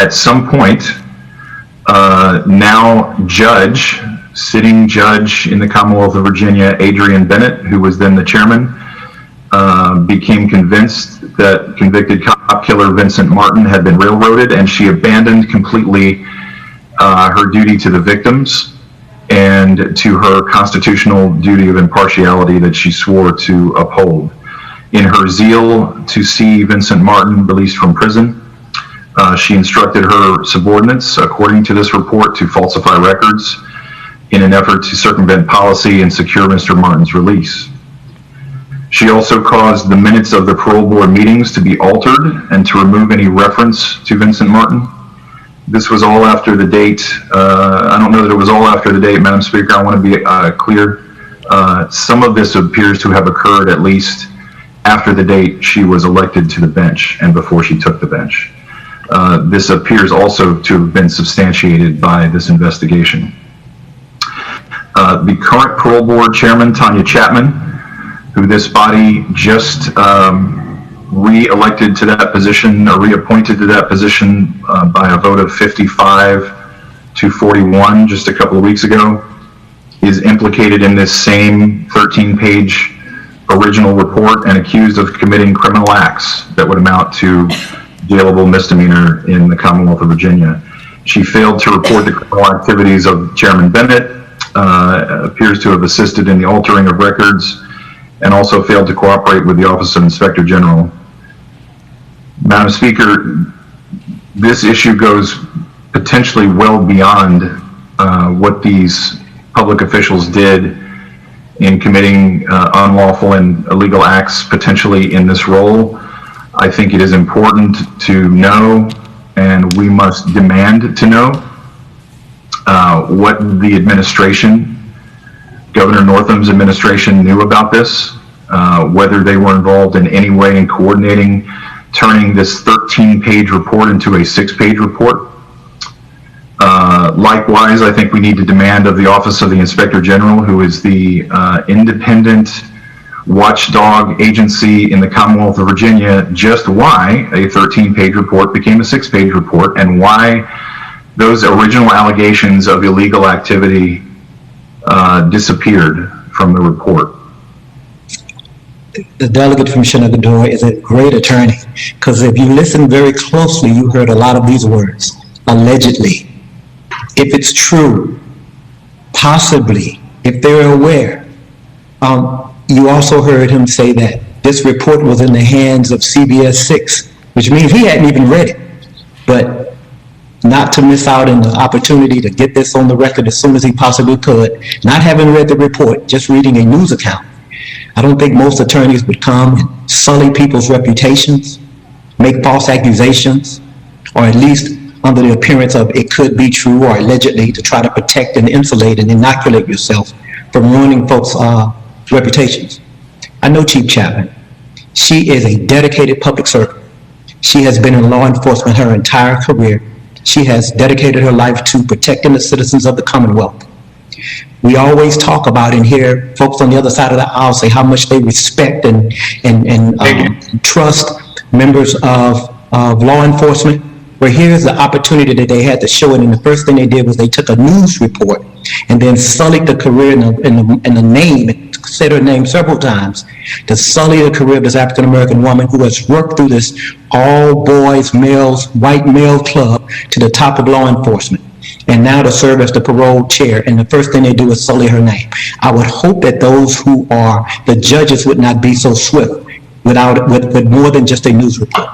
at some point, now sitting judge in the Commonwealth of Virginia, Adrian Bennett, who was then the chairman, became convinced that convicted cop killer Vincent Martin had been railroaded, and she abandoned completely her duty to the victims and to her constitutional duty of impartiality that she swore to uphold. In her zeal to see Vincent Martin released from prison, she instructed her subordinates, according to this report, to falsify records in an effort to circumvent policy and secure Mr. Martin's release. She also caused the minutes of the parole board meetings to be altered and to remove any reference to Vincent Martin. This was all after the date. I don't know that it was all after the date, Madam Speaker. I want to be clear. Some of this appears to have occurred at least after the date she was elected to the bench and before she took the bench. This appears also to have been substantiated by this investigation. The current parole board chairman, Tanya Chapman, who this body just re-elected to that position, or reappointed to that position by a vote of 55-41 just a couple of weeks ago, is implicated in this same 13-page original report and accused of committing criminal acts that would amount to jailable misdemeanor in the Commonwealth of Virginia. She failed to report the criminal activities of Chairman Bennett, appears to have assisted in the altering of records, and also failed to cooperate with the Office of Inspector General. Madam Speaker, this issue goes potentially well beyond what these public officials did in committing unlawful and illegal acts potentially in this role. I think it is important to know, and we must demand to know, what the administration, Governor Northam's administration, knew about this, whether they were involved in any way in coordinating turning this 13-page report into a 6-page report. Likewise, I think we need to demand of the Office of the Inspector General, who is the independent watchdog agency in the Commonwealth of Virginia, just why a 13-page report became a 6-page report and why those original allegations of illegal activity disappeared from the report. The delegate from Shenandoah is a great attorney, because if you listen very closely, you heard a lot of these words, allegedly. If it's true, possibly, if they're aware. You also heard him say that this report was in the hands of CBS 6, which means he hadn't even read it. But not to miss out on the opportunity to get this on the record as soon as he possibly could, not having read the report, just reading a news account. I don't think most attorneys would come and sully people's reputations, make false accusations, or at least under the appearance of it could be true or allegedly, to try to protect and insulate and inoculate yourself from ruining folks' reputations. I know Chief Chapman. She is a dedicated public servant. She has been in law enforcement her entire career. She has dedicated her life to protecting the citizens of the Commonwealth. We always talk about and hear folks on the other side of the aisle say how much they respect and trust members of law enforcement. Where here's the opportunity that they had to show it, and the first thing they did was they took a news report and then sullied the career and the name, said her name several times, to sully the career of this African-American woman who has worked through this all boys, males, white male club to the top of law enforcement, and now to serve as the parole chair, and the first thing they do is sully her name. I would hope that those who are the judges would not be so swift with more than just a news report.